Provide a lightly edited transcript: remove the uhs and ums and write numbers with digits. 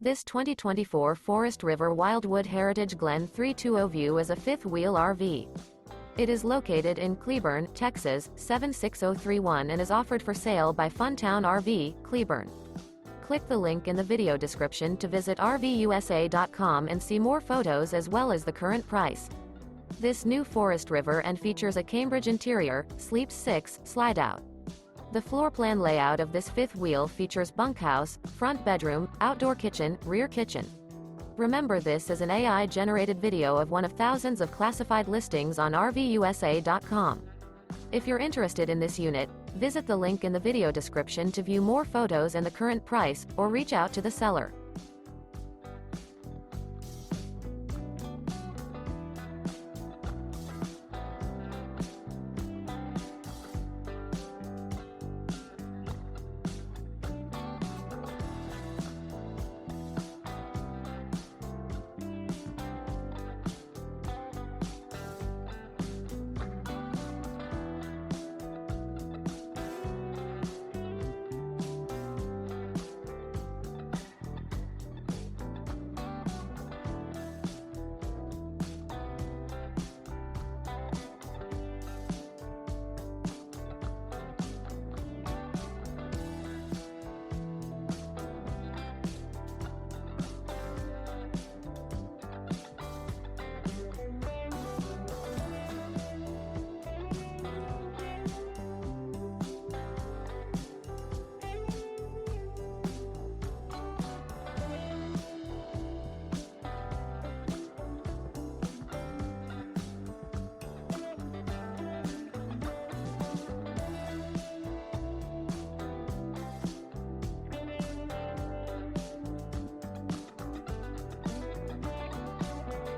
This 2024 Forest River Wildwood Heritage Glen 320 View is a fifth-wheel RV. It is located in Cleburne, Texas, 76031 and is offered for sale by Funtown RV, Cleburne. Click the link in the video description to visit RVUSA.com and see more photos as well as the current price. This new Forest River and features a Cambridge interior, sleeps 6, Slideout. The floor plan layout of this fifth wheel features bunkhouse, front bedroom, outdoor kitchen, rear kitchen. Remember, this is an AI-generated video of one of thousands of classified listings on RVUSA.com. If you're interested in this unit, visit the link in the video description to view more photos and the current price, or reach out to the seller.